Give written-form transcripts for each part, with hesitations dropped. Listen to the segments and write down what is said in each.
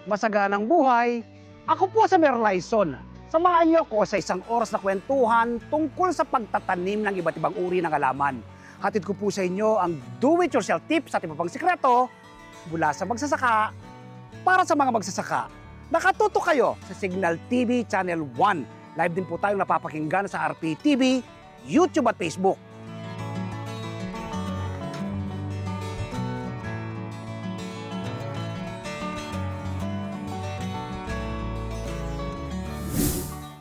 masaganang buhay. Ako po sa Merlyson. Samahan niyo ako sa isang oras na kwentuhan tungkol sa pagtatanim ng iba't ibang uri ng halaman. Hatid ko po sa inyo ang do-it-yourself tips at iba pang sikreto mula sa magsasaka para sa mga magsasaka. Nakatutok kayo sa Signal TV Channel 1. Live din po tayong napapakinggan sa RPTV, YouTube at Facebook.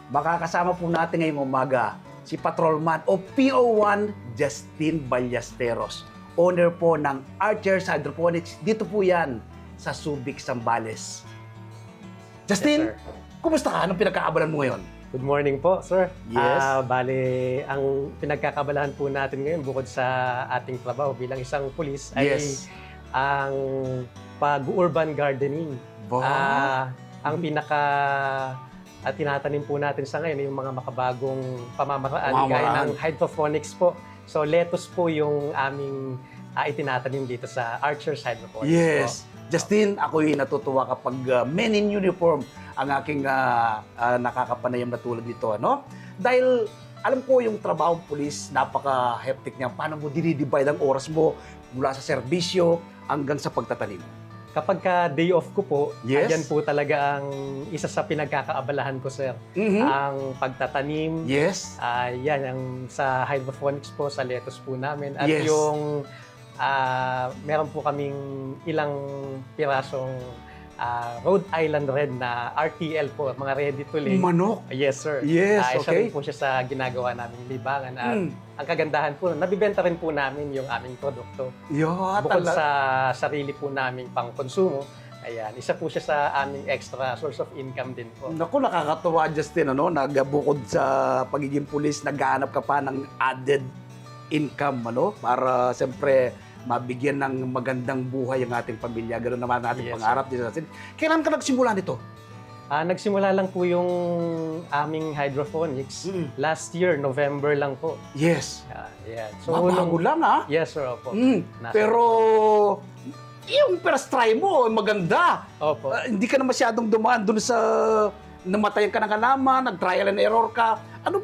Makakasama po natin ngayong umaga si Patrolman o PO1 Justin Ballesteros, owner po ng Archers Hydroponics. Dito po yan sa Subic, Zambales. Justin, Yes, kumusta ka? Anong pinagkakabalan mo ngayon? Good morning po, sir. Yes. Bale, ang pinagkakabalahan po natin ngayon bukod sa ating trabaho bilang isang pulis ay Yes. ang pag-urban gardening. Ba? Ang pinaka tinatanim po natin sa ngayon yung mga makabagong pamamaraan gaya ng hydroponics po. So, lettuce po yung aming itinatanim dito sa Archers Hydroponics Yes. po. Justin, ako'y natutuwa kapag men in uniform ang aking nakakapanayam na tulad dito. Ano? Dahil alam ko yung trabaho ng pulis, napaka-hectic niya. Paano mo dinidivide ang oras mo mula sa serbisyo hanggang sa pagtatanim? Kapag ka day off ko po, Yes. ayan po talaga ang isa sa pinagkakaabalahan ko, sir. Ang pagtatanim, Yes. yan, ang sa hydroponics po, sa lettuce po namin. At Yes. yung meron po kaming ilang pirasong Rhode Island Red na RTL po, mga ready to lay. Manok. Yes, sir. Yes, Isa okay. rin po siya sa ginagawa naming libangan. At ang kagandahan po, nabibenta rin po namin yung aming produkto. Bukod sa sarili po naming pangkonsumo, ayan, isa po siya sa aming extra source of income din po. Naku, nakakatuwa, Justin, ano? Nagbukod sa pagiging pulis, naghahanap ka pa ng added income, ano? Para, siyempre, mabigyan ng magandang buhay ang ating pamilya. Ganoon naman natin Yes, pangarap dito natin. Kailan ka nagsimula nito? Nagsimula lang po yung aming hydroponics last year, November lang po. Yes. Yan. Bago lang, ha? Yes, sir, opo. Pero, yung first try mo, maganda. Opo. Hindi ka na masyadong dumaan dun sa namatayan ka ng halaman, nag-trial and error ka. Ano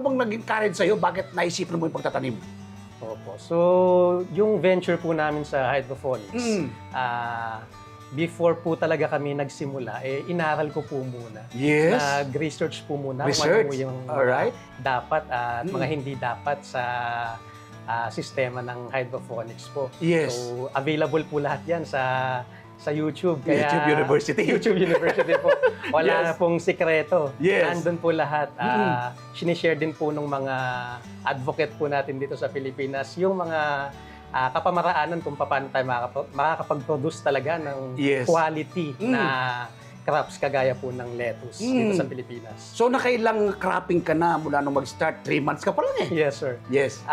bang nag-encourage sa'yo? Bakit naisipan mo yung pagtatanim? Opo. So, yung venture po namin sa hydroponics, before po talaga kami nagsimula, inaral ko po muna. Yes. Nag-research po muna Research. kung ano yung Alright. dapat at mga hindi dapat sa sistema ng hydroponics po. Yes. So, available po lahat yan sa YouTube. YouTube University. YouTube University po. Wala Yes. pong sikreto. Yes. Nandun po lahat. Sinishare din po ng mga advocate po natin dito sa Pilipinas yung mga kapamaraanan kung paano tayo makakapag-produce talaga ng Yes. quality na crops kagaya po ng lettuce dito sa Pilipinas. So, nakailang cropping ka na mula nung mag-start? 3 months ka pa lang eh. Yes, sir. Yes.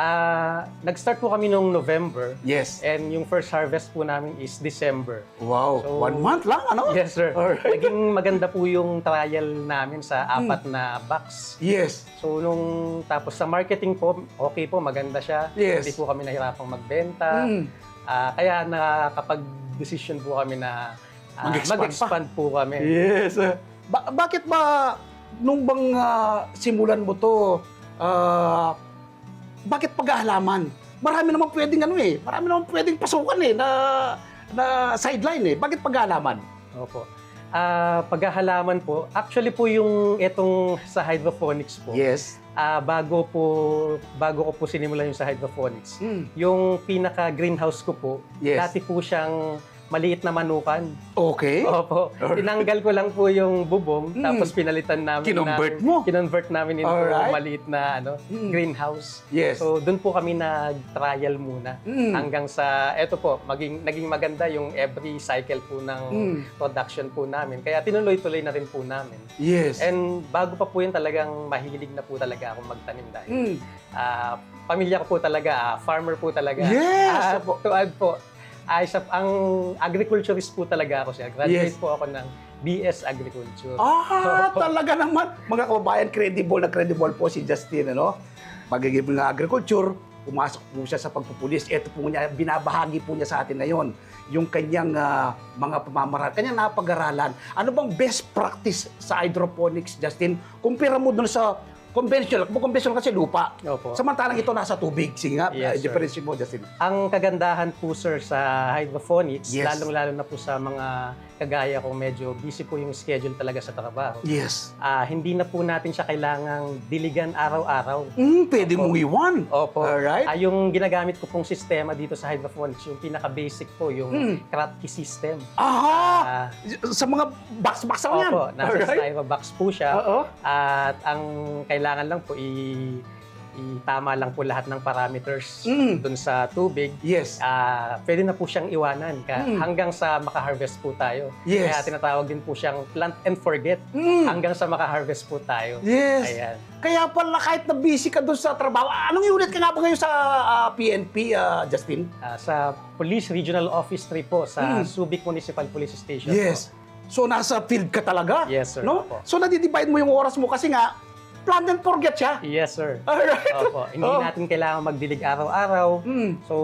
Nag-start po kami noong November. Yes. And yung first harvest po namin is December. Wow. So, 1 month lang, ano? Yes, sir. Alright. Naging maganda po yung trial namin sa 4 na box. Yes. So, tapos sa marketing po, okay po, maganda siya. Yes. Hindi po kami nahirapang magbenta. Kaya nakakapag-decision po kami na mag-expand po kami. Yes. Bakit ba, nung bang simulan mo to, bakit paghahalaman? Marami namang pwedeng pasukan na sideline eh. Bakit paghahalaman? Opo. Paghahalaman po, actually po yung itong sa hydroponics po. Yes. Bago ko po sinimulan yung sa hydroponics, yung pinaka-greenhouse ko po, Yes. dati po siyang maliit na manukan. Okay. Opo. Tinanggal ko lang po yung bubong, tapos pinalitan namin. Kinonvert namin into Alright. maliit na greenhouse. Yes. So, doon po kami nag-trial muna. Hanggang sa, eto po, naging maganda yung every cycle po ng production po namin. Kaya tinuloy-tuloy na rin po namin. Yes. And bago pa po yun, talagang mahilig na po talaga akong magtanim dahil pamilya ko po talaga, farmer po talaga. Yes. To add po, ang agriculturist po talaga ako siya. Graduate Yes. po ako ng BS Agriculture. Talaga naman. Mga kababayan, credible po si Justin, ano? Magiging ng agriculture, pumasok po siya sa pagpupulis. Ito po niya, binabahagi po niya sa atin ngayon yung kanyang mga pamamaraan, kanyang napag-aralan. Ano bang best practice sa hydroponics, Justin? Kumpira mo doon sa conventional. Kung conventional kasi lupa. Opo. Samantalang ito nasa tubig. Sige nga, Yes, sir. difference mo, Justin. Ang kagandahan po, sir, sa hydroponics, Yes. lalong-lalo na po sa mga kagaya kung medyo busy po yung schedule talaga sa trabaho. Yes. Hindi na po natin siya kailangang diligan araw-araw. Pwede mong iwan. Opo. Alright. Yung ginagamit ko pong sistema dito sa hydroponics, yung pinaka-basic po, yung Kratky system. Aha! Ah, Sa mga box-box lang yan. Opo, nasa styro box po siya. Oo. At ang kailangan lang po, itama lang po lahat ng parameters dun sa tubig. Yes. Pwede na po siyang iwanan hanggang sa maka-harvest po tayo. Yes. Kaya tinatawag din po siyang plant and forget hanggang sa maka-harvest po tayo. Yes. Ayan. Kaya pala kahit na busy ka doon sa trabaho, anong unit ka nga ba ngayon sa PNP, Justin? Sa Police Regional Office 3 po, sa Subic Municipal Police Station Yes. po. So nasa field ka talaga? Yes, sir. No? Opo. So nadidivide mo yung oras mo kasi nga, plan and forget siya. Yes, sir. Alright. Opo. Hindi natin kailangan magdilig araw-araw. Mm. So,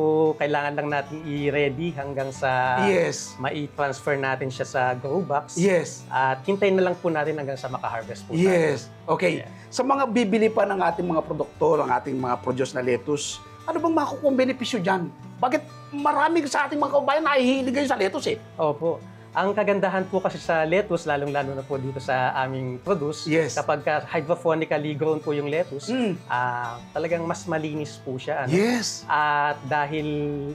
kailangan lang natin i-ready hanggang sa Yes. mai-transfer natin siya sa grow box. Yes. At hintayin na lang po natin hanggang sa maka-harvest po tayo. Yes. Okay. Yeah. Sa mga bibili pa ng ating mga produkto, ng ating mga produce na lettuce, ano bang makukuha benepisyo dyan? Bakit marami sa ating mga kabayan nahihilig ngayon sa lettuce eh? Opo. Ang kagandahan po kasi sa lettuce, lalong-lalo na po dito sa aming produce, Yes. kapag hydrophonically grown po yung lettuce, talagang mas malinis po siya. Ano? Yes. At dahil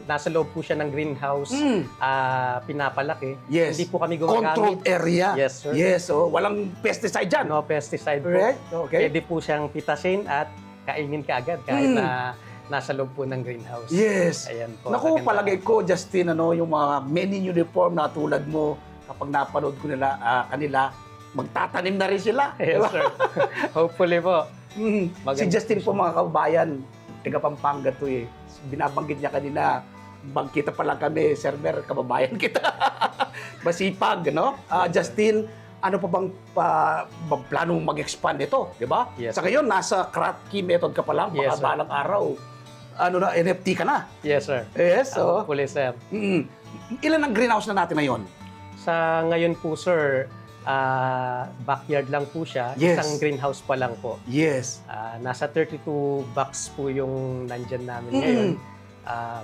nasa loob po siya ng greenhouse, pinapalaki, Yes. hindi po kami gumagamit. Controlled area. Yes, sir. Yes. Oh, walang pesticide dyan. No pesticide po. Right? Okay. Pwede po siyang pitasin at kainin kaagad kahit na nasa loob po ng greenhouse. Yes. Ayan po. Naku, Maganda. palagay ko, Justin, yung mga many uniform na tulad mo, kapag napanood ko kanila, magtatanim na rin sila. Yes, Diba? sir. Hopefully po. Si Maganda Justin po po, mga kabayan, taga Pampanga to eh. Binabanggit niya kanina, magkita pa lang kami, server, kababayan kita. Masipag, no? Justin, ano pa bang plano mong mag-expand ito, di ba? Yes. Sa ngayon, nasa Kratky method ka pa lang, baka Yes, sir. balang araw, NFT ka na. Yes, sir. Yes, so. Hopefully, sir. Ilan ang greenhouse na natin ngayon? Sa ngayon po, sir, backyard lang po siya. Yes. Isang greenhouse pa lang po. Yes. Nasa 32 box po yung nandyan namin ngayon.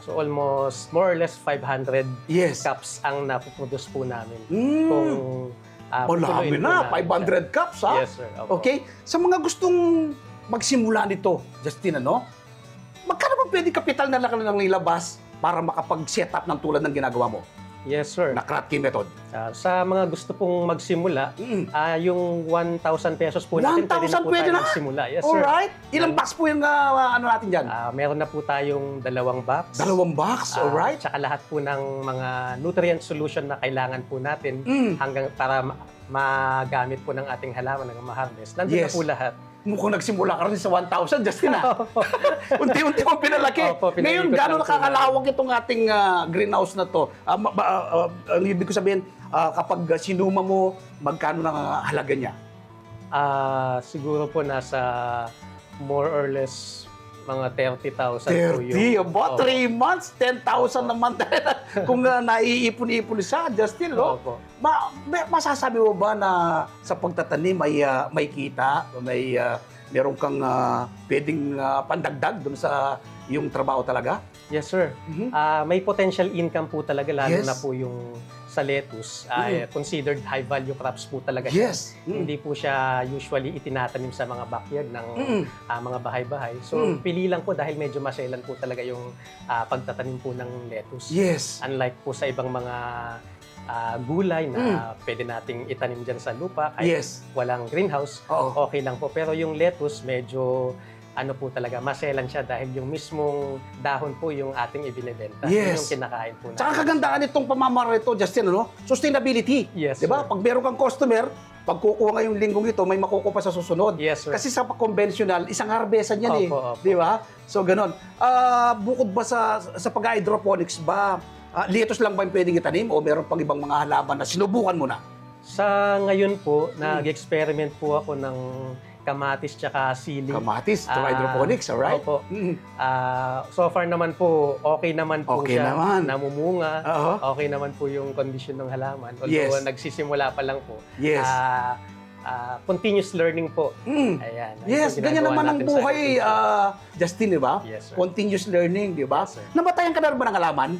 So almost more or less 500 Yes. cups ang napoproduce po namin. Mm. Kung Malami tutuloyin po na, namin 500 cups, ha? siya. Yes, sir. Opo. Okay? Sa mga gustong magsimula nito, Justin, magkano ba pwede kapital na lang ng nilabas para makapag-set up ng tulad ng ginagawa mo Yes, sir. na Kratky method? Sa mga gusto pong magsimula, yung 1,000 pesos po natin, 1,000 pwede pwede na na? po tayo magsimula. Yes, sir. Alright. Ilang box po yung natin dyan? Meron na po tayong 2 box. 2 box, alright. Tsaka lahat po ng mga nutrient solution na kailangan po natin hanggang para magamit po ng ating halaman ng ma-harvest. Nandun Yes. na po lahat. Mukhang nagsimula ka rin sa 1,000, Justin, ha? Unti-unti mo pinalaki. Opo, Ngayon, pinaikot gano'n lang po nakakalawak itong ating greenhouse na to? Ang ibig ko sabihin, kapag sinuma mo, magkano na halaga niya? Siguro po nasa more or less mga 30,000 po 30, about Opo. 3 months, 10,000 naman. Kung naiipon-ipon siya, Justin, no? Opo. Masasabi mo ba na sa pagtatanim may kita, meron kang pwedeng pandagdag doon sa yung trabaho talaga? Yes, sir. May potential income po talaga, lalo Yes. na po yung sa lettuce. Considered high-value crops po talaga siya. Yes. Hindi po siya usually itinatanim sa mga backyard ng mga bahay-bahay. So, pili lang po dahil medyo maselan po talaga yung pagtatanim po ng lettuce. Yes. Unlike po sa ibang mga gulay na pwede nating itanim dyan sa lupa kahit Yes. walang greenhouse, Oo. okay lang po. Pero yung lettuce, medyo po talaga, maselan siya dahil yung mismong dahon po yung ating ibinebenta. Yun Yes. yung kinakain po natin. Tsaka kagandaan itong pamamaraan ito, Justin, Sustainability. Yes, Di ba? sir. Pag meron kang customer, pag kukuha ngayong linggong ito, may makukuha pa sa susunod. Yes, sir. Kasi sa conventional, isang harvestan yan Opo, opo. Di ba? So, ganon. Bukod ba sa pag-hydroponics ba, lettuce lang ba yung pwedeng itanim o meron pang ibang mga halaman na sinubukan mo na? Sa ngayon po, nag-experiment po ako ng kamatis tsaka sili. Kamatis, through hydroponics, alright? Opo. So far naman po, okay naman po Okay siya. naman. Namumunga. Oo. Okay naman po yung condition ng halaman. Although Yes. nagsisimula pa lang po. Yes. Continuous learning po. Ayan. Yes, Ito ganyan ginagawa naman ang natin sa buhay, agriculture. Justin, di ba? Yes, sir. Continuous learning, di ba? Yes, sir. Namatayan ka na rin ba ng halaman?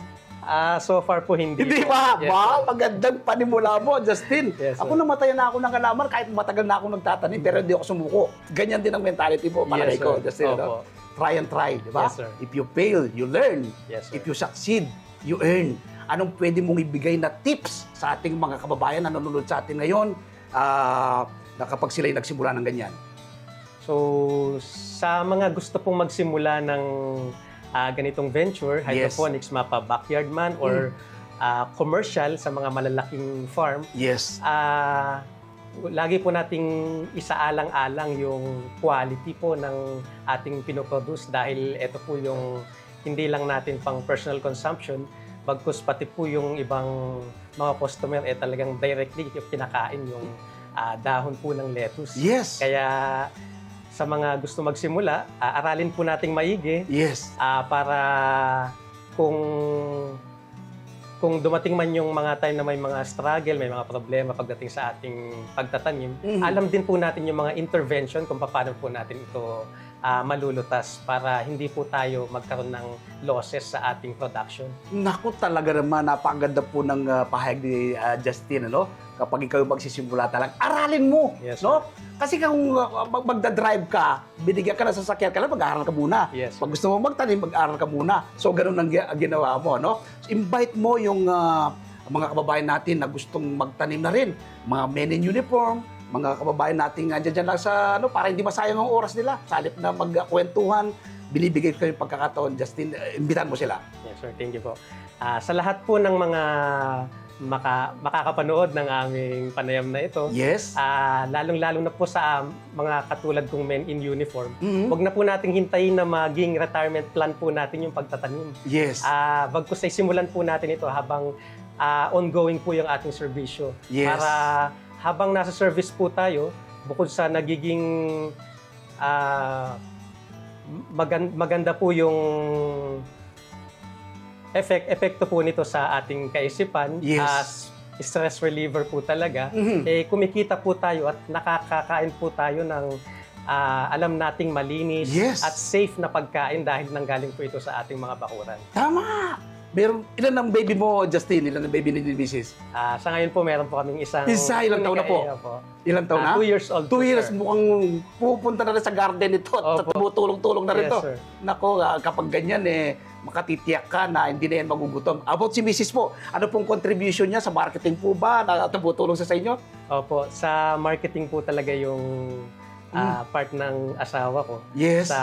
So far po hindi. Hindi po. ba? Yes, Wow, sir. magandang panimula mo, Justin. Yes, sir. Ako namatayan na ako ng halaman kahit matagal na ako nagtatanim pero hindi ako sumuko. Ganyan din ang mentality po, palagay Yes, ko, sir. Justin. Opo. No? Try and try, di ba? Yes, sir. If you fail, you learn. Yes, sir. If you succeed, you earn. Anong pwede mong ibigay na tips sa ating mga kababayan na nanonood sa atin ngayon na kapag sila'y nagsimula ng ganyan? So, sa mga gusto pong magsimula ng ganitong venture, Yes. hydroponics, mapa backyard man or commercial sa mga malalaking farm, Yes. lagi po nating isaalang-alang yung quality po ng ating pinoproduce dahil ito po yung hindi lang natin pang personal consumption, bagkus pati po yung ibang mga customer talagang directly yung kinakain yung dahon po ng lettuce. Yes. Kaya sa mga gusto magsimula, aralin po nating maigi Yes. para kung dumating man yung mga time na may mga struggle, may mga problema pagdating sa ating pagtatanim, alam din po natin yung mga intervention kung paano po natin ito malulutas para hindi po tayo magkaroon ng losses sa ating production. Naku, talaga naman, napakaganda po ng pahayag ni Justin, ano? Kapag ikaw magsisimula talaga, aralin mo, Yes, no? Kasi kung magdadrive ka, binigyan ka na sa sasakyan ka lang, mag-aaral ka muna. Yes, Pag gusto mo magtanim, mag-aaral ka muna. So, ganun ang ginawa mo, no? So, invite mo yung mga kababayan natin na gustong magtanim na rin. Mga men in uniform, mga kababayan natin nga dyan lang sa, para hindi masayang ang oras nila. Sa halip na magkwentuhan, binibigay ko yung pagkakataon. Justin, imbitan mo sila. Yes, sir. Thank you po. Sa lahat po ng mga makakapanood ng aming panayam na ito, Yes. lalong-lalo na po sa mga katulad kong men in uniform, Mhm. huwag na po nating hintayin na maging retirement plan po natin yung pagtatanim. Yes. Bagkus ay simulan po natin ito habang ongoing po yung ating serbisyo. Yes. Para habang nasa service po tayo, bukod sa nagiging maganda po yung epekto po nito sa ating kaisipan, Yes. as stress reliever po talaga, Mhm. kumikita po tayo at nakakakain po tayo ng alam nating malinis Yes. at safe na pagkain dahil nanggaling po ito sa ating mga bakuran. Tama! Ilan ang baby mo, Justin? Ilan ang baby ni Mrs.? Sa ngayon po, meron po kaming isang... Isa, ilang taon na po? Ilang taon na? 2 years old. 2 po, years, sir. mukhang pupunta na rin sa garden ito at Opo. tumutulong-tulong na rin Yes, to. sir. Nako, kapag ganyan, makatitiyak ka na hindi na yan magugutom. About si Mrs. po, ano pong contribution niya sa marketing po ba? Na tumutulong sa inyo? Opo, sa marketing po talaga yung part ng asawa ko. Yes. Sa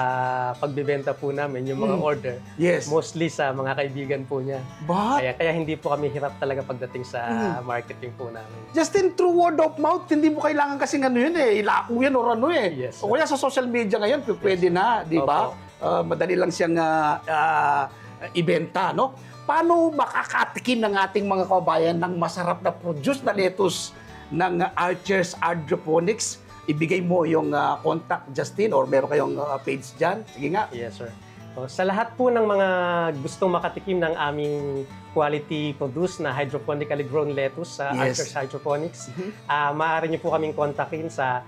pagbibenta po namin, yung mga order, Yes. mostly sa mga kaibigan po niya. But, Kaya hindi po kami hirap talaga pagdating sa marketing po namin. Justin, through word of mouth, hindi mo kailangan kasing ilako yan or ano Yes, sir. o kaya sa social media ngayon, pwede na, di ba? Madali lang siyang ibenta, no? Paano makakatikim ng ating mga kababayan ng masarap na produce na lettuce ng Archer's Hydroponics? Ibigay mo yung contact, Justin, or meron kayong page dyan. Sige nga. Yes, sir. So, sa lahat po ng mga gustong makatikim ng aming quality produce na hydroponically grown lettuce sa Yes. Archer's Hydroponics, maaari niyo po kaming kontakin sa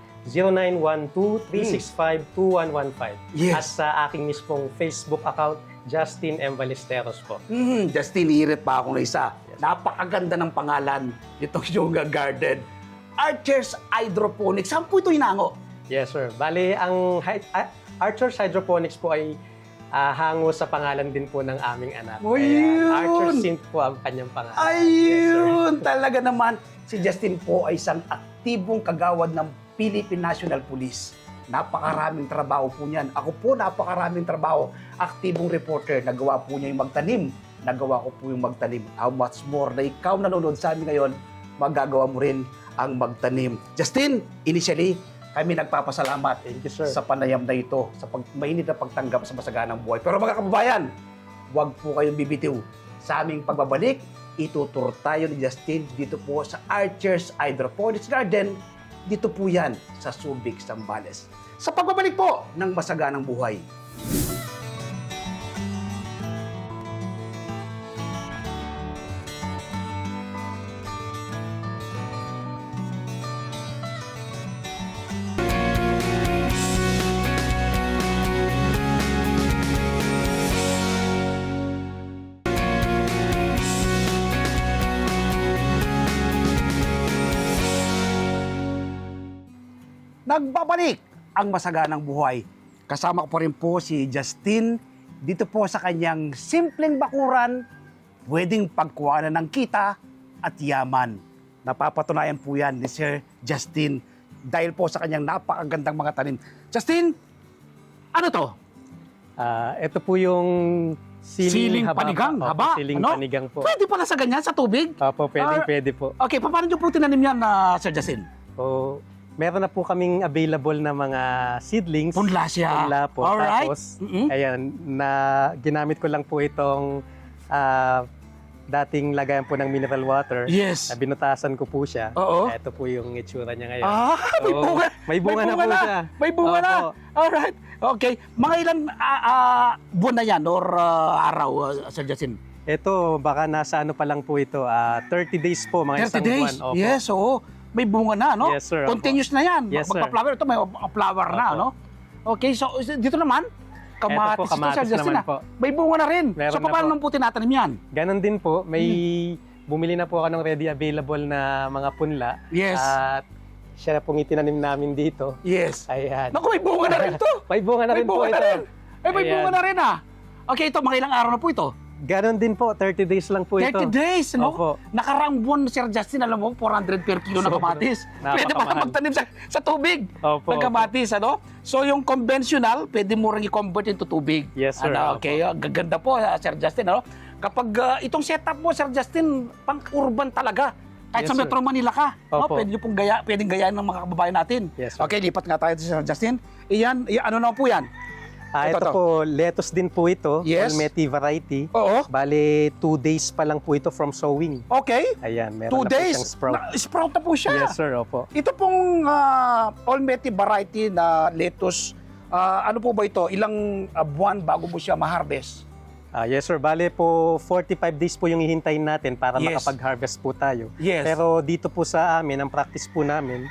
0912-365-2115 Yes. at sa aking mismong Facebook account, Justin M. Ballesteros po. Justin, hirit pa ako na isa. Napakaganda ng pangalan nitong yung garden. Archer's Hydroponics. Saan po ito hinango? Yes, sir. Bali, ang Archer's Hydroponics po ay hango sa pangalan din po ng aming anak. Oh, Kaya yun! Archer Synth po ang kanyang pangalan. Ayun! Talaga naman, si Justin po ay isang aktibong kagawad ng Philippine National Police. Napakaraming trabaho po niyan. Ako po, napakaraming trabaho. Aktibong reporter, nagawa po niya yung magtanim. Nagawa ko po yung magtanim. How much more na ikaw nanonood sa amin ngayon, magagawa mo rin ang magtanim. Justin, initially, kami nagpapasalamat Thank you, sir. sa panayam na ito, sa mainit na pagtanggap sa masaganang buhay. Pero mga kababayan, huwag po kayong bibitiw. Sa aming pagbabalik, ituturo tayo ni Justin dito po sa Archer's Hydroponics Garden dito po yan sa Subic, Zambales. Sa pagbabalik po ng Masaganang Buhay. Nagbabalik ang Masaganang Buhay. Kasama ko pa rin po si Justin dito po sa kanyang simpleng bakuran, pwedeng pagkuhanan ng kita at yaman. Napapatunayan po yan ni Sir Justin dahil po sa kanyang napakagandang mga tanim. Justin, ano to? Ito po yung Siling haba. panigang, Opo, haba. Siling Ano? panigang po. Pwede pala sa ganyan, sa tubig? Opo, pwede po. Okay, paano nyo po tinanim yan, Sir Justin? So, meron na po kaming available na mga seedlings. Punla siya. Punla po. Alright. Tapos, Mm-mm. ayan, ginamit ko lang po itong dating lagayan po ng mineral water. Yes. Binutasan ko po siya. Oo. Ito po yung itsura niya ngayon. May Oo, bunga. May bunga na po siya. May bunga na. Opo. Alright. Okay. Mga ilan buwan na yan or araw, Sir Justin? Ito, baka nasa ano pa lang po ito. 30 days po, 30 mga isang days? buwan. Opo. Yes, oo. May bunga na, no? Yes, sir. Opo. Continuous na yan. Yes, sir. Magpa-flower. Ito may flower na, Opo. no? Okay, so dito naman, kamatis, Ito po, kamatis Sir Justin. naman po. May bunga na rin. Meron So, na paano po. nang po tinatanim yan? Ganon din po, may bumili na po ako ng ready available na mga punla. Yes. At siya na pong itinanim namin dito. Yes. Ayan. Naku, may bunga na rin to. May bunga na May rin po bunga na ito. rin. May Ayan. bunga na rin, ah. Okay, ito, mga ilang araw na po ito? Ganon din po, 30 days lang po 30 ito. days, no? Opo. Nakaraang buwan, Sir Justin, alam mo, 400 per kilo na Sobra. kamatis. Pwede pa Napakamahal. magtanim sa tubig Opo, ng kamatis, ano? So, yung conventional, pwede mo rin i-convert into tubig. Yes, sir. Ano, okay, gaganda po, Sir Justin, ano? Kapag itong setup mo, Sir Justin, pang-urban talaga. Kahit Yes, sa sir. Metro Manila ka, no? Opo. Pwede nyo pong pwedeng gayahin ng mga kababayan natin. Yes, sir. Okay, lipat nga tayo Sir Justin. Iyan, ano na po yan? Ito Ito. po, lettuce din po ito. Yes. Olmeti variety. Oo. Bale, 2 days pa lang po ito from sowing. Okay. Ayan, meron 2 na days. po siyang sprout. Sprout na po siya. Yes, sir. Opo. Ito pong Olmeti variety na lettuce, ano po ba ito? Ilang buwan bago mo siya ma-harvest? Yes, sir. Bale po, 45 days po yung hihintayin natin para Yes. makapag-harvest po tayo. Yes. Pero dito po sa amin, ang practice po namin,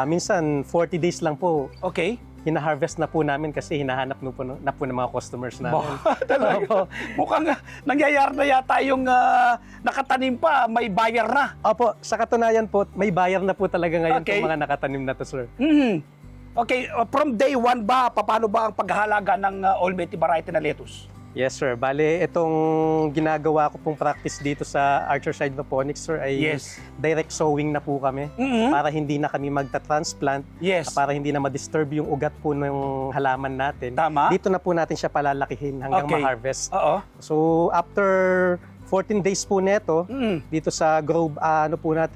minsan 40 days lang po Okay. hina-harvest na po namin kasi hinahanap na po ng mga customers namin. Talaga. Opo. Mukhang nangyayari na yata yung nakatanim pa, may buyer na. Opo, sa katunayan po, may buyer na po talaga ngayon Okay. po mga nakatanim na to, sir. Mhm. Okay, from day one ba, paano ba ang paghahalaga ng Olmeti variety na lettuce? Yes, sir. Bale, itong ginagawa ko pong practice dito sa Archer Side Hydroponics, sir, ay Yes. direct sowing na po kami Mhm. para hindi na kami magta-transplant, Yes. para hindi na ma-disturb yung ugat po ng halaman natin. Tama. Dito na po natin siya palalakihin hanggang Okay. ma-harvest. Oo. So, after 14 days po neto, Mhm. dito sa grow,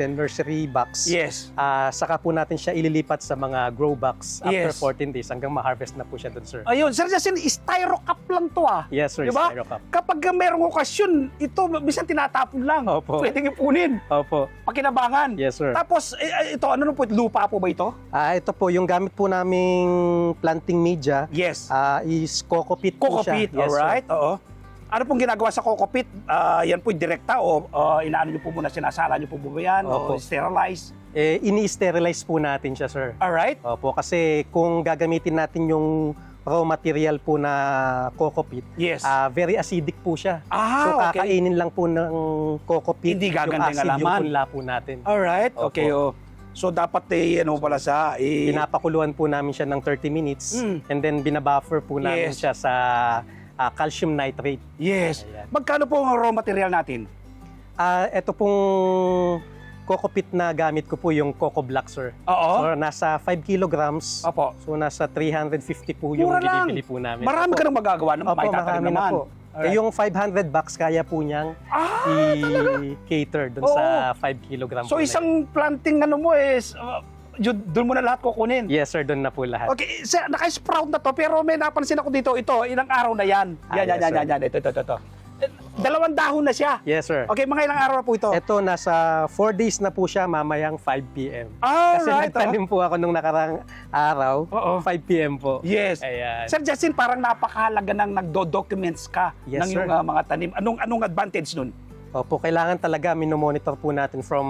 nursery box, Yes. saka po natin siya ililipat sa mga grow box after Yes. 14 days hanggang ma-harvest na po siya doon, sir. Ayun, Sir Justin, styro cup lang to Yes, sir. Diba? Styro cup. Kapag merong okasyon, ito minsan tinatapon lang. Opo. Pwedeng ipunin, Opo. pakinabangan. Yes, sir. Tapos, ito, ano po, lupa po ba ito? Ito po, yung gamit po naming planting media Yes. is coco peat po Coco siya. peat, Yes, sir. alright, oo. Ano pong ginagawa sa coco peat? Yan po direkta o inaano nyo po muna, sinasala nyo po ba yan o Opo. sterilize? Ini-sterilize po natin siya, sir. Alright? Opo, kasi kung gagamitin natin yung raw material po na coco peat, Yes. very acidic po siya. So Okay. kakainin lang po ng coco peat Hindi gaganda yung yung acid, halaman. yung punla po natin. Alright, Opo. okay. So, dapat ano pala sa... Pinapakuluan po namin siya ng 30 minutes and then binabuffer po namin Yes. siya sa calcium nitrate. Yes. Ayan. Magkano po ang raw material natin? Ito pong coco peat na gamit ko po yung Coco Black, sir. Oo. So, nasa 5 kilograms. Opo. So, nasa 350 po yung Mura lang. binibili po namin. Marami Opo. ka nang magagawa ng Opo, maitatanim marami na naman. po. Alright. Yung 500 bucks, kaya po niyang i-cater dun Oo. sa 5 kilogram So, po na isang planting mo is... doon mo na lahat kukunin. yun. Yes, sir. Dun na po lahat. Okay, naka-sprout na to, pero may napansin ako dito, ito, ilang araw na yan. Yan, Yes, sir. yan. Ito. Dalawang dahon na siya. Yes, sir. Okay, mga ilang araw na po ito? Ito, nasa 4 days na po siya mamayang 5 p.m. Kasi Alright. nagtanim po ako nung nakarang araw, Oo. 5 p.m. po. Yes. Ayan. Sir Justin, parang napakahalaga nang nagdo-documents ka Yes, ng iyong sir. mga tanim. Anong advantage nun? Opo, kailangan talaga minomonitor po natin from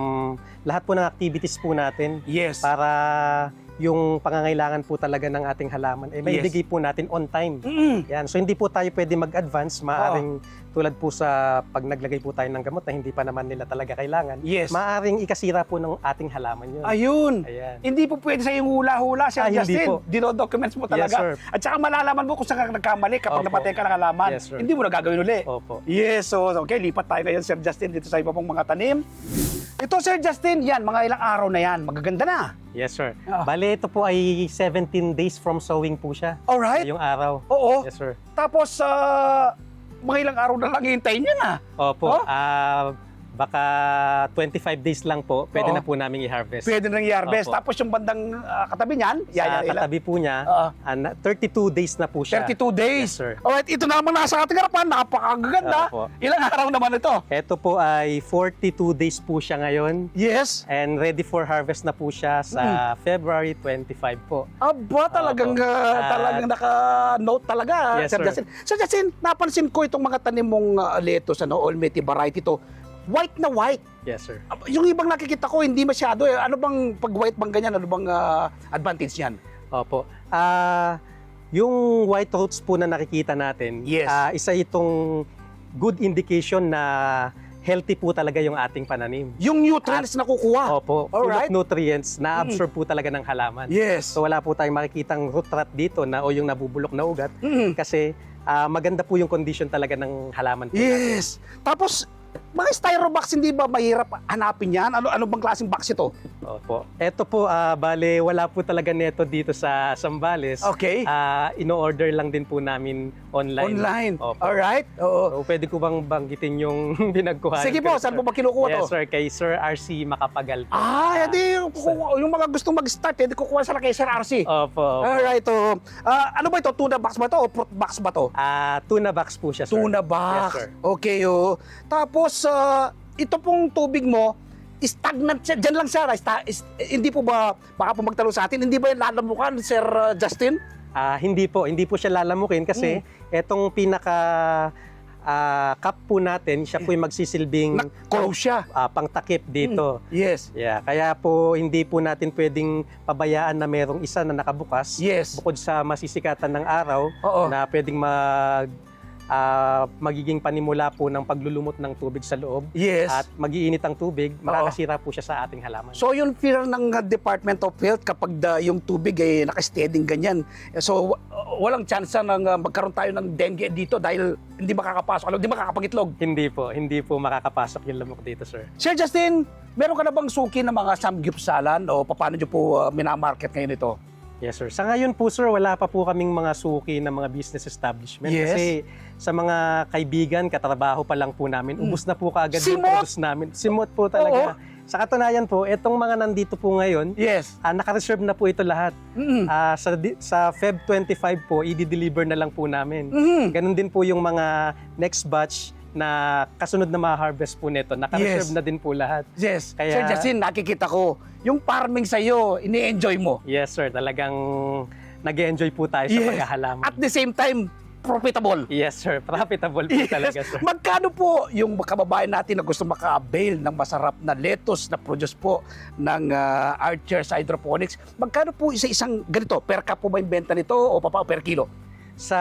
lahat po ng activities po natin Yes. para yung pangangailangan po talaga ng ating halaman, eh, maibigay po natin on time. Mm. Yan. So hindi po tayo pwede mag-advance, maaring tulad po sa pag naglagay po tayo ng gamot na hindi pa naman nila talaga kailangan, Yes. maaring ikasira po ng ating halaman yun. Ayun. Ayan. Hindi po pwede sa iyong hula-hula, Sir Hindi Justin. po. Dino-documents mo Yes, talaga. sir. At saka malalaman mo kung saan ka nagkamali kapag Opo. napatay ka ng halaman. Yes, sir. Hindi mo na gagawin uli. Opo. Yes, so okay, lipat tayo ngayon, Sir Justin, dito sa iba pong mga tanim. Ito, Sir Justin, yan, mga ilang araw na yan. Magaganda na. Yes, sir. Ah. Bale, ito po ay 17 days from sowing po siya. Alright. Yung araw. Oo. Yes, sir. Tapos, mga ilang araw na lang hintayin nyo na. Opo. Oh? Baka 25 days lang po, pwede Oo. na po namin i-harvest. Pwede nang i-harvest. Opo. Tapos yung bandang katabi niyan, Sa katabi po niya, Oo. 32 days na po siya. 32 days. Yes, sir. Alright, ito na naman nasa ating harapan. Napakaganda. Opo. Ilang araw naman ito? Ito po ay 42 days po siya ngayon. Yes. And ready for harvest na po siya sa February 25 po. Aba, talagang, Opo. talagang naka-note talaga, Yes, Sir sir. Justin. Sir Justin, napansin ko itong mga tanim mong lettuce, Olmeti variety to, white na white. Yes, sir. Yung ibang nakikita ko, hindi masyado. Ano bang, pag white bang ganyan, ano bang advantage niyan? Opo. Yung white roots po na nakikita natin, Yes. Isa itong good indication na healthy po talaga yung ating pananim. Yung nutrients na kukuha. Opo, full Alright. of nutrients na absorb po talaga ng halaman. Yes. So wala po tayong makikitang root rot dito na o yung nabubulok na ugat Mm. kasi maganda po yung condition talaga ng halaman po natin. Yes. Tapos, mga styrobox, hindi ba mahirap hanapin yan? Ano bang klaseng box ito? Opo. Ito po, bale, wala po talaga neto dito sa Zambales. Okay. Ino-order lang din po namin online. Online. Opo. Alright. Oo. So, pwede ko bang banggitin yung pinagkuhan? Sige po, saan po ba kinukuha to? Yes, sir. Kay Sir RC Makapagal po. Hindi. Yung mga gustong mag-start, hindi kukuha sila kay Sir RC. Opo. Alright. Ano ba ito? Tuna box ba to o fruit box ba to? Tuna box po siya, sir. Tuna box. Yes, sir. Okay, Tapos, ito pong tubig mo, stagnant siya. Diyan lang siya. Hindi po ba, baka po magtanong sa atin, hindi ba yung lalamukan, Sir Justin? Hindi po siya lalamukin kasi etong pinaka cup po natin, siya po yung magsisilbing Close siya. pangtakip dito. Yes. Yeah, kaya po hindi po natin pwedeng pabayaan na merong isa na nakabukas Yes. bukod sa masisikatan ng araw Oo. na pwedeng magiging panimula po ng paglulumot ng tubig sa loob Yes. at mag-iinit ang tubig, makakasira po siya sa ating halaman. So yung fear ng Department of Health kapag yung tubig ay naka-steading ganyan. So walang chance na magkaroon tayo ng dengue dito dahil hindi makakapasok, hindi makakapangitlog. Hindi po makakapasok yung lamok dito, sir. Sir Justin, meron ka na bang suki ng mga samgyupsalan o paano nyo po minamarket ngayon ito? Yes, sir. Sa ngayon po, sir, wala pa po kaming mga suki ng mga business establishment. Yes. Kasi sa mga kaibigan, katrabaho pa lang po namin, ubus na po kaagad yung Simot! produce namin. Simot po talaga. Sa katunayan po, etong mga nandito po ngayon, Yes. naka-reserve na po ito lahat. Sa Feb 25 po, i-deliver na lang po namin. Ganon din po yung mga next batch na kasunod na ma-harvest po nito. Naka-reserve Yes. na din po lahat. Yes. Kaya- Sir Justin, nakikita ko, yung farming sa'yo, ini-enjoy mo. Yes, sir. Talagang nag-enjoy po tayo sa Yes. paghahalaman. At the same time, profitable. Yes, sir. Profitable po talaga, sir. Magkano po yung kababayan natin na gusto maka-avail ng masarap na lettuce na produce po ng Archer's Hydroponics? Magkano po isa-isang ganito? Per cup po ba yung benta nito o per kilo? Sa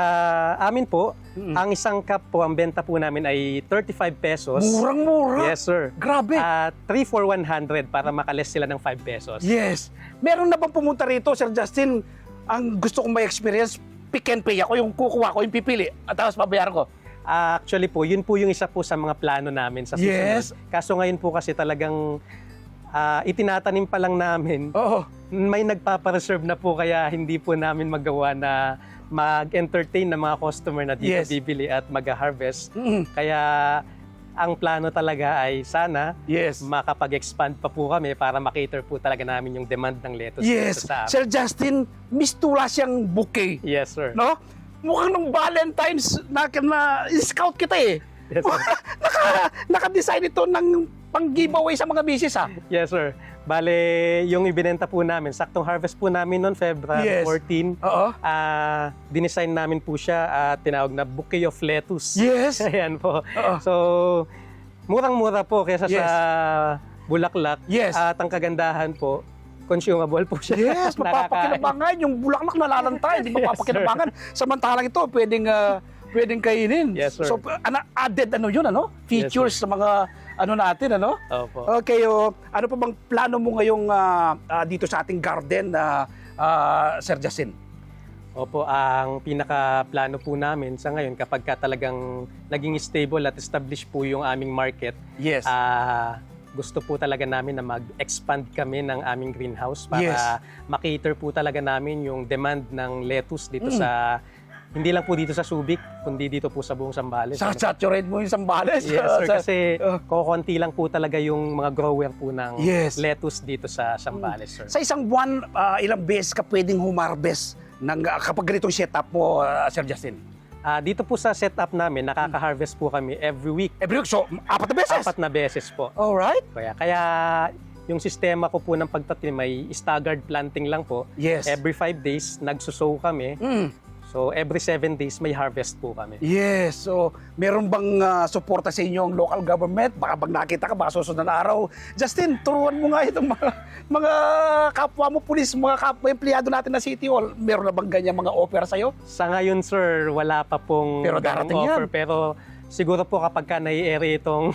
amin po, ang isang cup po, ang benta po namin ay 35 pesos. Murang-mura. Yes, sir. Grabe. 3 for 100 para makales sila ng 5 pesos. Yes. Meron na bang pumunta rito, Sir Justin? Ang gusto kong may experience, pick and pay ako, yung kukuha ko, yung pipili, at tapos babayaran ko. Actually po, yun po yung isa po sa mga plano namin sa susunod. Yes. Kaso ngayon po kasi talagang itinatanim pa lang namin. Oo. May nagpapareserve na po kaya hindi po namin magawa na mag-entertain ng mga customer na dito Yes. bibili at mag-harvest. Mm. Kaya ang plano talaga ay sana Yes. makapag-expand pa po kami para makater po talaga namin yung demand ng lettuce Yes. dito sa amin. Sir Justin, mistula siyang bouquet. Yes, sir. No? Mukhang nung Valentine's na scout kita eh. Yes, sir. Naka-design ito ng pang-giveaway sa mga misis, ha? Yes, sir. Bale, yung ibinenta po namin, saktong harvest po namin noon, February Yes. 14. Oo. Dinesign namin po siya at tinawag na Bouquet of Lettuce. Yes. Ayan po. Oo. So, murang-mura po kaysa Yes. sa bulaklak. Yes. At ang kagandahan po, consumable po siya. Yes, mapapakinabangan. Yung bulaklak nalalanta, hindi Yes, mapapakinabangan. Samantalang ito, pwedeng kainin. Yes, sir. So, added yun, features sa mga natin, Opo. Okay, ano pa bang plano mo ngayong dito sa ating garden, Sir Justin? Opo, ang pinaka-plano po namin sa ngayon kapag ka talagang naging stable at established po yung aming market, Yes. gusto po talaga namin na mag-expand kami ng aming greenhouse para Yes. makater po talaga namin yung demand ng lettuce dito sa, hindi lang po dito sa Subic, kundi dito po sa buong Zambales. Saturate mo yung Zambales. Yes, sir, kasi kokonti lang po talaga yung mga grower po ng Yes. lettuce dito sa Zambales, sir. Sa isang buwan, ilang beses ka pwedeng humarbest kapag ganitong setup mo, Sir Justin? Dito po sa setup namin, nakaka-harvest po kami every week. Every week, so 4 beses? 4 na beses po. Alright. Kaya yung sistema ko po ng pagtatim may staggered planting lang po. Yes. Every 5 days, nagsusow kami. So every 7 days, may harvest po kami. Yes. So, meron bang suporta sa inyong local government? Baka pag nakita ka, baka susunod na araw. Justin, turuan mo nga itong mga kapwa mo, pulis, mga kapwa empleyado natin na City Hall. Meron na bang ganyan mga offer sa'yo? Sa ngayon, sir, wala pa pong Pero darating ganong offer. yan. Pero siguro po kapag ka nai-air itong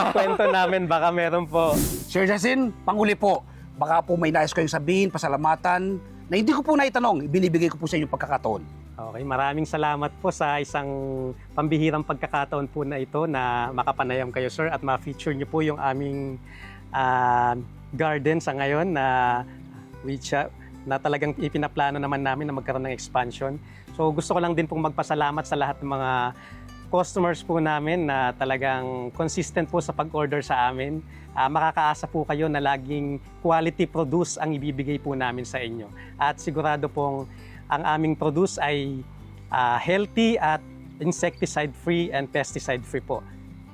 kwento namin, baka meron po. Sir Justin, panghuli po. Baka po may nais kayong sabihin, pasalamatan, na hindi ko po naitanong, binibigay ko po sa inyong pagkakataon. Okay, maraming salamat po sa isang pambihirang pagkakataon po na ito na makapanayam kayo, sir, at ma-feature niyo po yung aming garden sa ngayon na talagang ipinaplano naman namin na magkaroon ng expansion. So gusto ko lang din pong magpasalamat sa lahat ng mga customers po namin na talagang consistent po sa pag-order sa amin. Makakaasa po kayo na laging quality produce ang ibibigay po namin sa inyo. At sigurado pong ang aming produce ay healthy at insecticide-free and pesticide-free po.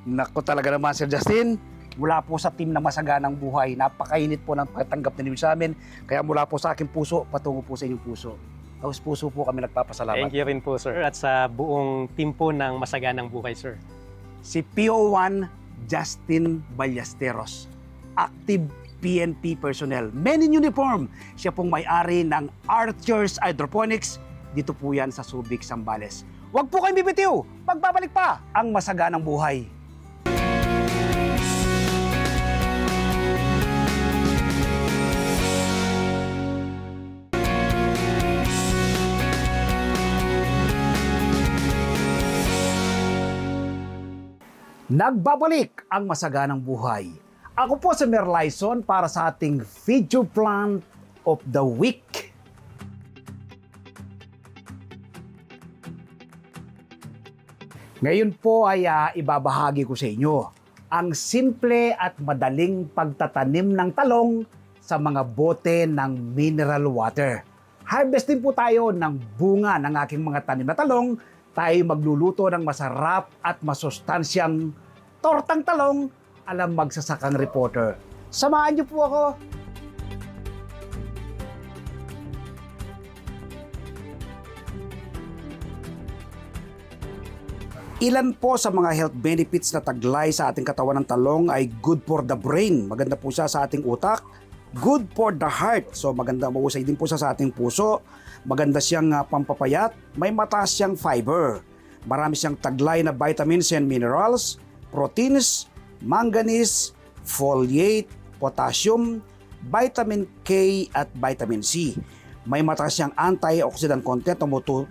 Naku talaga naman, Sir Justin. Mula po sa team na Masaganang Buhay, napakainit po ng pagtanggap ninyo sa amin. Kaya mula po sa aking puso, patungo po sa inyong puso. Tapos puso po kami nagpapasalamat. Thank you rin po, sir. At sa buong team po ng Masaganang Buhay, sir. Si PO1 Justin Ballesteros, active PNP personnel, men in uniform. Siya pong may-ari ng Archers Hydroponics. Dito po yan sa Subic, Zambales. Huwag po kayong bibitiw. Pagbabalik pa ang Masaganang Buhay. Nagbabalik ang Masaganang Buhay. Ako po si Merlyson para sa ating video plant of the week. Ngayon po ay ibabahagi ko sa inyo ang simple at madaling pagtatanim ng talong sa mga bote ng mineral water. Harvesting po tayo ng bunga ng aking mga tanim na talong. Tayo magluluto ng masarap at masustansyang tortang talong alam magsasakang reporter. Samahan niyo po ako. Ilan po sa mga health benefits na taglay sa ating katawan ng talong ay good for the brain. Maganda po siya sa ating utak. Good for the heart. So maganda, mausay din po siya sa ating puso. Maganda siyang pampapayat. May mataas siyang fiber. Marami siyang taglay na vitamins and minerals, proteins, manganese, folate, potassium, vitamin K at vitamin C. May mataas siyang antioxidant content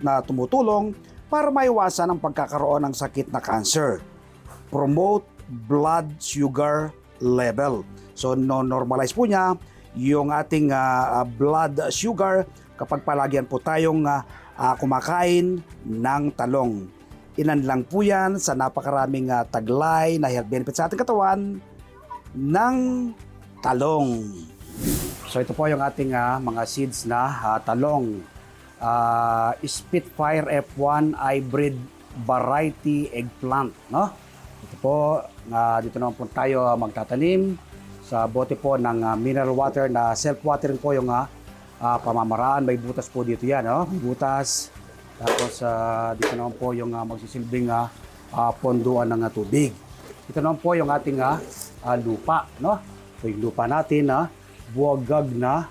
na tumutulong para maiwasan ang pagkakaroon ng sakit na cancer. Promote blood sugar level. So normalize po niya yung ating blood sugar kapag palagyan po tayong kumakain ng talong. Ilan lang po yan sa napakaraming taglay na health benefits sa ating katawan ng talong. So ito po yung ating mga seeds na talong. Spitfire F1 hybrid variety eggplant, no? Ito po, dito naman po tayo magtatanim sa bote po ng mineral water na self-watering po yung pamamaraan. May butas po dito yan, may butas. Tapos dito naman po yung magsisilbing ponduan ng tubig. Ito naman po yung ating lupa, no? So yung lupa natin buwagag na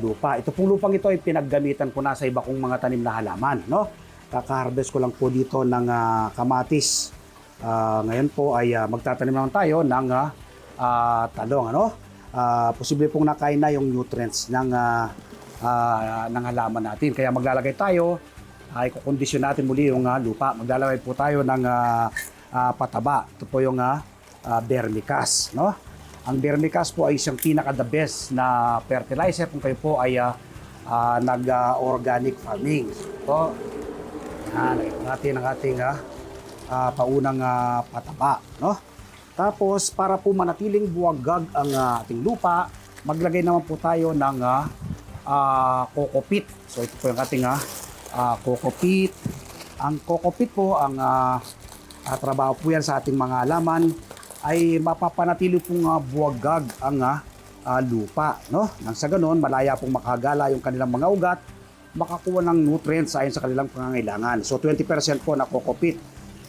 lupa. Ito pong lupang ito ay pinaggamitan ko na sa iba kong mga tanim na halaman, no? Kaka-harvest ko lang po dito ng kamatis. Ngayon po ay magtatanim naman tayo ng talong, ano? Posible pong nakain na yung nutrients ng halaman natin. Kaya maglalagay tayo, ikukondisyon natin muli yung lupa. Maglalagay po tayo ng pataba. Ito po yung vermicast, no? Ang vermicast po ay isang pinaka-the best na fertilizer kung kayo po ay nag-organic farming. So, lagyan natin ang ating paunang pataba, no? Tapos, para po manatiling buwagag ang ating lupa, maglagay naman po tayo ng coco peat. So, ito po yung ating coco peat. Ang coco peat po, ang trabaho po yan sa ating mga halaman, ay mapapanatili pong buwagag ang lupa, no? Nang sa ganon, malaya pong makagala yung kanilang mga ugat, makakuha ng nutrients ayon sa kanilang pangangailangan. So 20% po na coco peat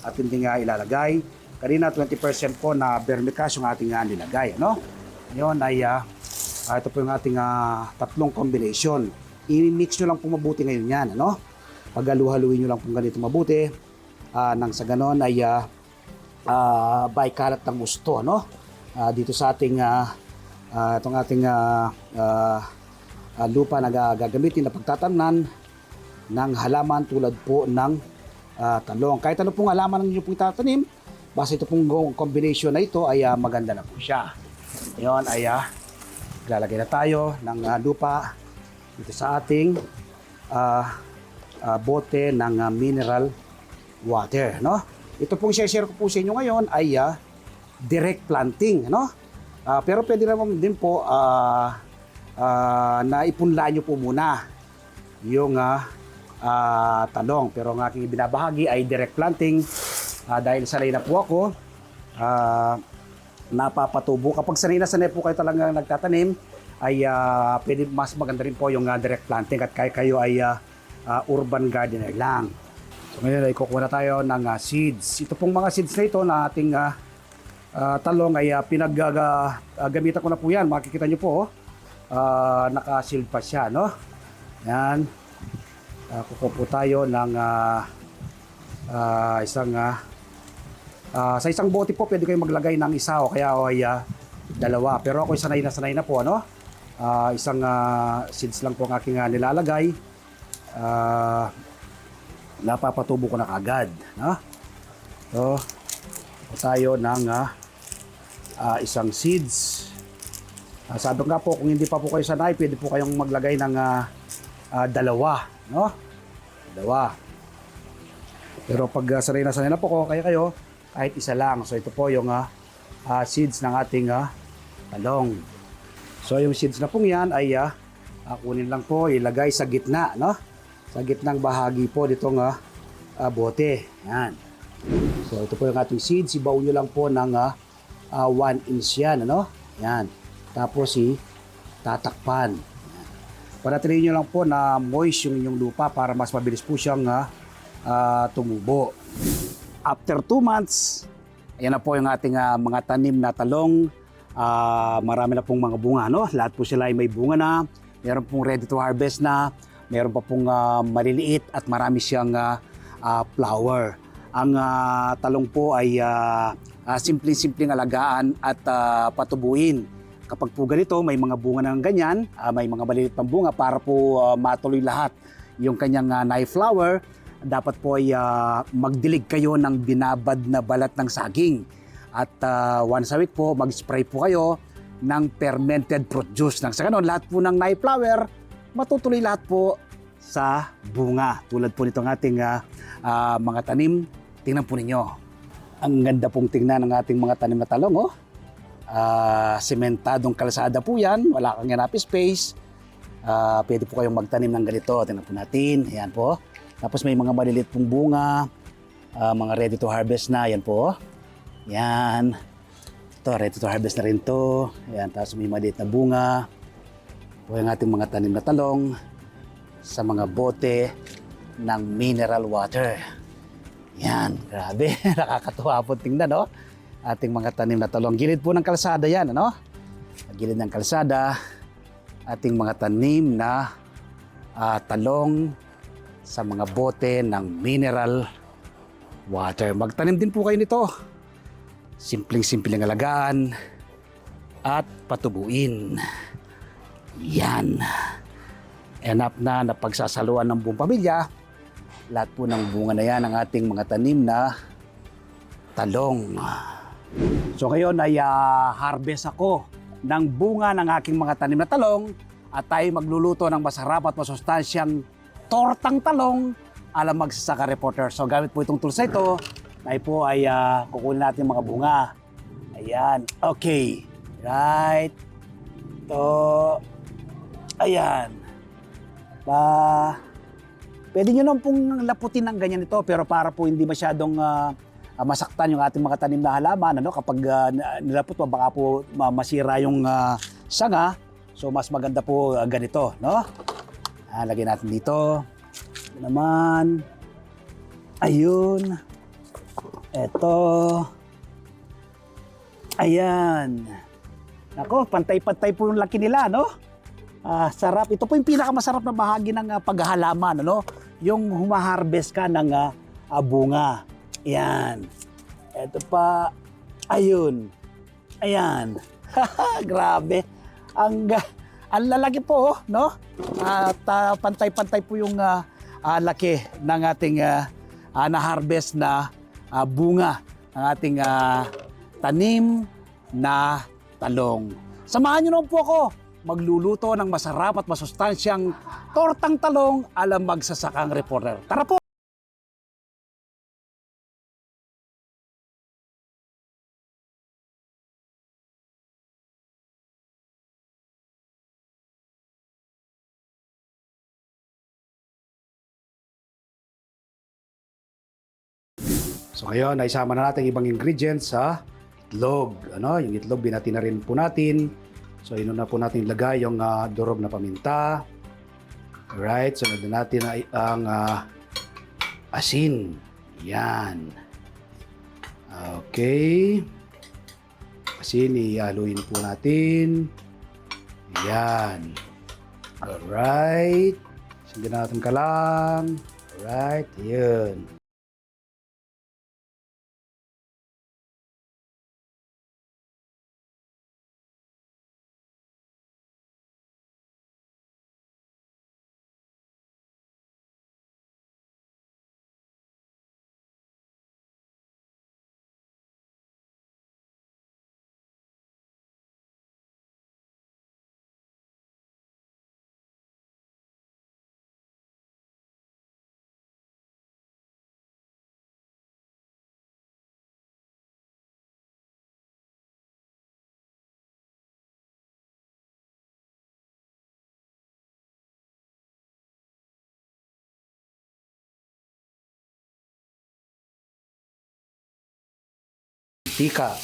at hindi nga ilalagay. Kanina 20% po na vermicast yung ating nilagay, no? Ngayon ay ito po yung ating tatlong combination. I-mix nyo lang po mabuti ngayon yan, no? Pag-halu-haluin nyo lang po ganito mabuti. Nang sa ganon ay by kalat ng gusto, no? Dito sa ating itong ating lupa na gagamitin na pagtatamnan ng halaman tulad po ng talong. Kahit ano pong halaman ang inyo pong itatanim, basta ito pong combination na ito ay maganda na po siya. Ngayon ay lalagay na tayo ng lupa dito sa ating bote ng mineral water, no? Ito pong share ko po sa inyo ngayon ay direct planting, no? Pero pwede naman din po na ipunla nyo po muna yung talong. Pero ang aking binabahagi ay direct planting dahil sanay na po ako, napapatubo. Kapag sanay po kayo talagang nagtatanim, ay pwede mas maganda rin po yung direct planting at kayo ay urban gardener lang. So ngayon ay kukuha na tayo ng seeds. Ito pong mga seeds na ito na ating talong ay gamitan ko na po yan. Makikita nyo po, naka-sealed pa siya, no? Yan. Kukuha po tayo ng sa isang bote po pwede kayong maglagay ng isa o kaya ay dalawa. Pero ako sanay na po, no? Isang seeds lang po ang aking nilalagay. Napapatubo ko na kagad, no? So, tayo ng isang seeds. Sabi nga po, kung hindi pa po kayo sanay, pwede po kayong maglagay ng dalawa, no? Dalawa. Pero pag sanay na po ko, kaya kayo, kahit isa lang. So, ito po yung seeds ng ating talong. So, yung seeds na pong yan ay kunin lang po, ilagay sa gitna, no? Sa gitnang bahagi po ditong bote. Yan. So, ito po yung ating seeds. Ibaon nyo lang po ng 1 inch yan, ano? Yan. Tapos, tatakpan. Panatilihin nyo lang po na moist yung inyong lupa para mas mabilis po siyang tumubo. After 2 months, ayan na po yung ating mga tanim na talong. Marami na pong mga bunga, no? Lahat po sila ay may bunga na. Meron pong ready to harvest na. Meron pa pong maliliit at marami siyang flower. Ang talong po ay simpleng-simpleng alagaan at patubuin. Kapag po ganito, may mga bunga ng ganyan, may mga maliliit pang bunga para po matuloy lahat yung kanyang flower, dapat po ay magdilig kayo ng binabad na balat ng saging. At once a week po, mag-spray po kayo ng fermented fruit juice. Nang sa ganon, lahat po ng flower, matutuloy lahat po sa bunga. Tulad po nitong ating mga tanim. Tingnan po ninyo. Ang ganda pong tingnan ng ating mga tanim na talong. Oh. Sementadong kalsada po yan. Wala kang hanap space. Pwede po kayong magtanim ng ganito. Tingnan po natin. Ayan po. Tapos may mga maliliit pong bunga. Mga ready to harvest na. Ayan po. Yan. Ito, ready to harvest na rin to. Yan, tapos may maliit na bunga. O yung ating mga tanim na talong sa mga bote ng mineral water. Yan, grabe. Nakakatuwa po tingnan, no? Ating mga tanim na talong. Gilid po ng kalsada yan, ano? Gilid ng kalsada, ating mga tanim na talong sa mga bote ng mineral water. Magtanim din po kayo nito. Simpleng-simpleng alagaan at patubuin. Yan. Enough na napagsasaluan ng buong pamilya. Lahat po ng bunga na yan ang ating mga tanim na talong. So ngayon ay harvest ako ng bunga ng aking mga tanim na talong at tayo magluluto ng masarap at masustansyang tortang talong ala Magsasaka Reporter. So gamit po itong tools na ito, tayo po ay kukunin natin mga bunga. Ayan, okay. Right. Ito. Ayan. Pwede nyo naman pong laputin ng ganyan ito, pero para po hindi masyadong masaktan yung ating mga tanim na halaman, ano? Kapag nilapot mo, baka po masira yung sanga. So mas maganda po ganito, no? Lagyan natin dito. Ito naman. Ayun. Ito. Ayan. Nako, pantay-pantay po yung laki nila, no? Sarap. Ito po yung pinakamasarap na bahagi ng paghahalaman, ano? Yung humaharvest ka ng bunga. Ayan. Ito pa. Ayun. Ayan. Grabe. Ang lalaki po, no? At pantay-pantay po yung laki ng ating na-harvest na bunga ng ating tanim na talong. Samahan niyo naman po ako magluluto ng masarap at masustansyang tortang talong ala Magsasakang Reporter. Tara po! So ngayon, naisama na natin ibang ingredients sa itlog. Ano? Yung itlog, binati na rin po natin. So yun na po natin ilagay yung durog na paminta. Alright, sunod na natin ang asin. Yan. Okay. Asin, ihaluin po natin. Yan. Alright. Sindi natin ka lang. Alright, yun. Tika.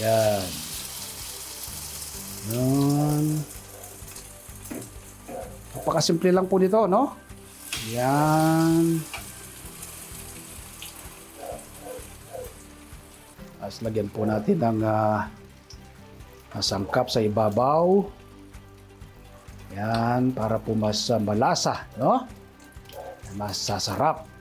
Yan. Yan. Napakasimple lang po nito, no? Yan. Tapos lagyan po natin ng sangkap sa ibabaw. Yan, para po mas malasa, no? Mas sasarap.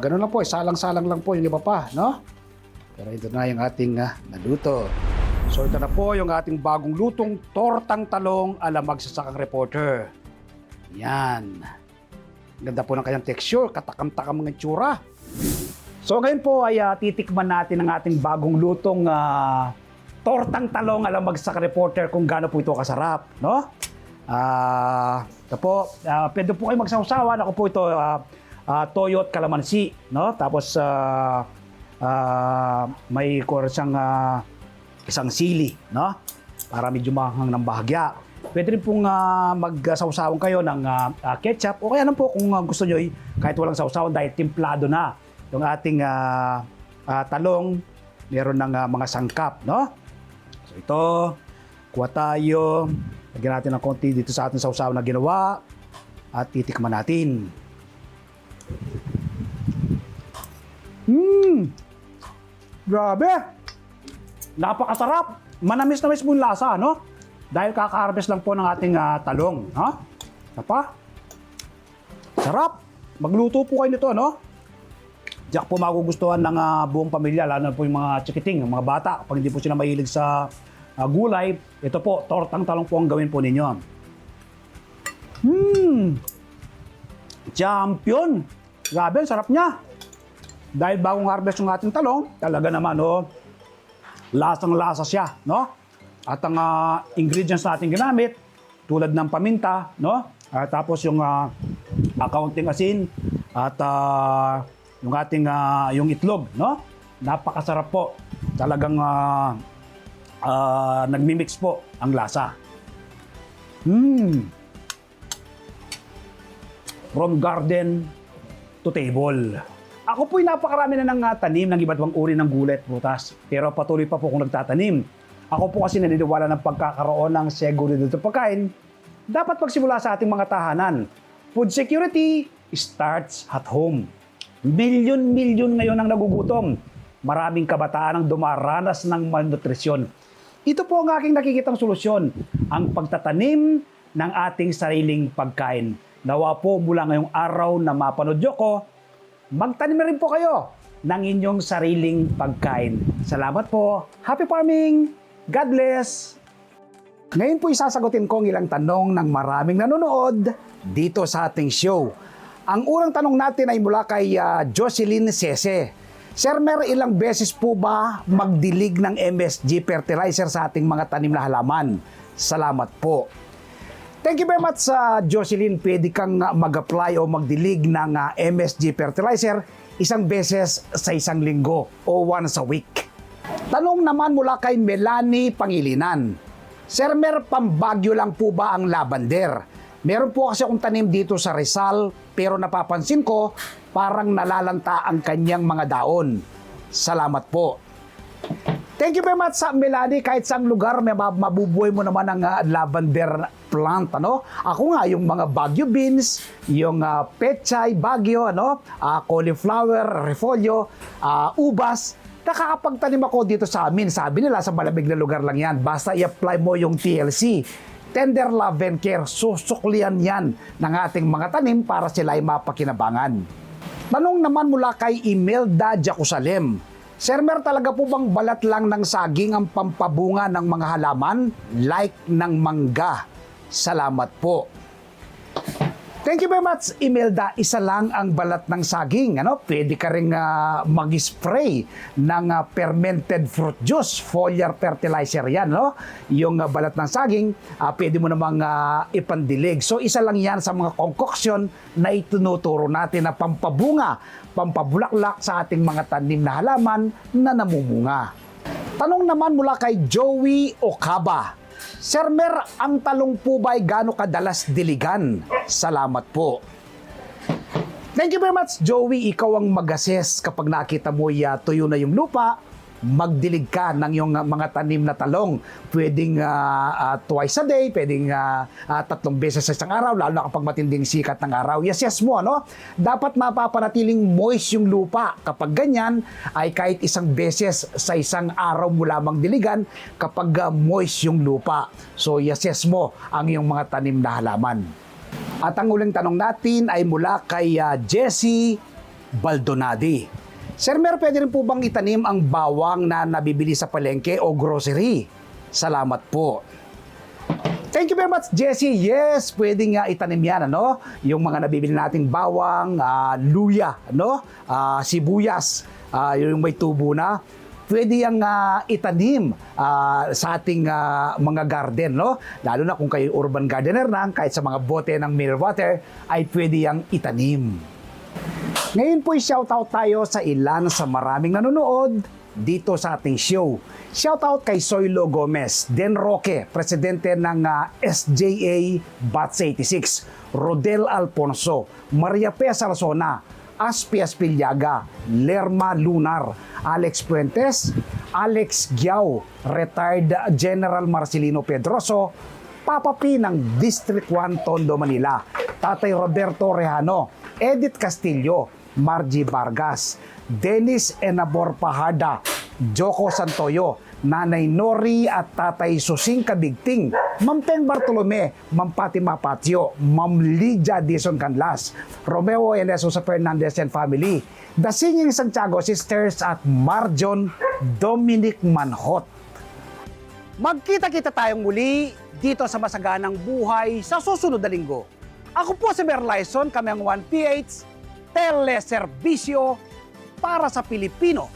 Ganun lang po, salang-salang lang po yung iba pa, no? Pero ito na yung ating naluto. So ito na po yung ating bagong lutong tortang talong ala magsasakang reporter. Yan. Ganda po ng kanyang texture, katakam-takam ng itsura. So ngayon po ay titikman natin ang ating bagong lutong tortang talong ala magsasakang reporter kung gaano po ito kasarap, no? Ito po, pwede po kayo magsawsawan. Ako po ito, toyo at kalamansi, no? Tapos may siyang isang sili, no? Para medyo mahanghang ng bahagya. Pwede rin pong magsawsawan kayo ng ketchup o kaya naman po kung gusto nyo kahit walang sawsawan dahil timplado na yung ating talong, meron ng mga sangkap, no? So ito, kuha tayo, lagyan natin ng konti dito sa ating sawsawan na ginawa at titikman natin. Grabe! Napakasarap! Manamis-namis po yung lasa, no? Dahil kaka-harvest lang po ng ating talong, ha? Tapa? Sarap! Magluto po kayo nito, no? Diyak po magugustuhan ng buong pamilya, lalo na po yung mga chikiting, yung mga bata. Kapag hindi po sila mahilig sa gulay, ito po, tortang talong po ang gawin po ninyo. Champion! Grabe, sarap niya. Dahil bagong harvest yung ating talong, talaga naman, no, lasang-lasa siya, no? At ang ingredients na ating ginamit, tulad ng paminta, no? Tapos yung kaunting asin at yung ating yung itlog, no? Napakasarap po. Talagang nagmi-mix po ang lasa. From garden to table. Ako po'y napakarami na ng tanim ng iba't ibang uri ng gulay at prutas. Pero patuloy pa po kung nagtatanim. Ako po kasi naniniwala ng pagkakaroon ng seguridad sa pagkain, dapat magsimula sa ating mga tahanan. Food security starts at home. Milyon-milyon ngayon ang nagugutom. Maraming kabataan ang dumaranas ng malnutrisyon. Ito po ang aking nakikitang solusyon, ang pagtatanim ng ating sariling pagkain. Nawa po mula ngayong araw na mapanood nyo ko, magtanim na rin po kayo ng inyong sariling pagkain. Salamat po. Happy farming! God bless! Ngayon po isasagutin ko ang ilang tanong ng maraming nanonood dito sa ating show. Ang unang tanong natin ay mula kay Jocelyn Sese. Sir, Mer, ilang beses po ba magdilig ng MSG fertilizer sa ating mga tanim na halaman? Salamat po. Thank you very much, Jocelyn. Pwede kang mag-apply o magdilig ng MSG fertilizer isang beses sa isang linggo o once a week. Tanong naman mula kay Melanie Pangilinan. Sir, Mer, pambagyo lang po ba ang lavender? Meron po kasi akong tanim dito sa Rizal, pero napapansin ko parang nalalanta ang kanyang mga daon. Salamat po. Thank you very much, Melanie. Kahit saang lugar, may mabubuhay mo naman ang lavender plant, ano? Ako nga, yung mga Baguio beans, yung pechay, Baguio, ano? Cauliflower, repolyo, ubas, nakakapagtanim ako dito sa amin. Sabi nila, sa malamig na lugar lang yan. Basta i-apply mo yung TLC. Tender Love and Care, susuklian yan ng ating mga tanim para sila ay mapakinabangan. Tanong naman mula kay Imelda Jacusalem. Sir, Mer, talaga po bang balat lang ng saging ang pampabunga ng mga halaman like ng mangga? Salamat po. Thank you very much, Imelda. Isa lang ang balat ng saging. Ano? Pwede ka rin mag-spray ng fermented fruit juice, foliar fertilizer yan. No? Yung balat ng saging, pwede mo namang ipandilig. So isa lang yan sa mga concoction na itinuturo natin na pampabunga, pampabulaklak sa ating mga tanim na halaman na namumunga. Tanong naman mula kay Joey Okaba. Sir, Mer, ang talong po ba ay gaano kadalas diligan? Salamat po. Thank you very much, Joey. Ikaw ang mag-assess kapag nakita mo tuyo na yung lupa, magdilig ka ng yung mga tanim na talong. Pwedeng twice a day, pwedeng 3 beses sa isang araw, lalo na kapag matinding sikat ng araw. Yes mo, ano? Dapat mapapanatiling moist yung lupa. Kapag ganyan, ay kahit 1 beses sa isang araw mo lamang diligan kapag moist yung lupa. So yes mo ang iyong mga tanim na halaman. At ang uling tanong natin ay mula kay Jessie Baldonadi. Sir Mer, pwede rin po bang itanim ang bawang na nabibili sa palengke o grocery? Salamat po. Thank you very much, Jessie. Yes, pwede nga itanim yan, ano? Yung mga nabibili nating bawang, luya, ano? Sibuyas, yung may tubo na. Pwede yang itanim sa ating mga garden, no? Lalo na kung kayo urban gardener na, kahit sa mga bote ng mineral water, ay pwede yang itanim. Ngayon po, shoutout tayo sa ilan sa maraming nanonood dito sa ating show. Shoutout kay Soylo Gomez, Den Roque, presidente ng SJA Bats 86, Rodel Alfonso, Maria P. Sarazona, Aspi Aspiliaga, Lerma Lunar, Alex Puentes, Alex Giao, retired General Marcelino Pedroso, Papa P ng District 1 Tondo, Manila, Tatay Roberto Rehano, Edith Castillo, Margie Vargas, Dennis Enabor Paharda, Joko Santoyo, Nanay Nori at Tatay Susing Kabigting, Ma'am Peng Bartolome, Ma'am Fatima Patio, Ma'am Lydia Dizon Canlas, Romeo and Esosa Fernandez and family, The Singing Santiago Sisters at Marjon Dominic Manhot. Magkita-kita tayong muli dito sa Masaganang Buhay sa susunod na linggo. Ako po si Mer Lyson, kami ang 1PH Teleserbisyo para sa Pilipino.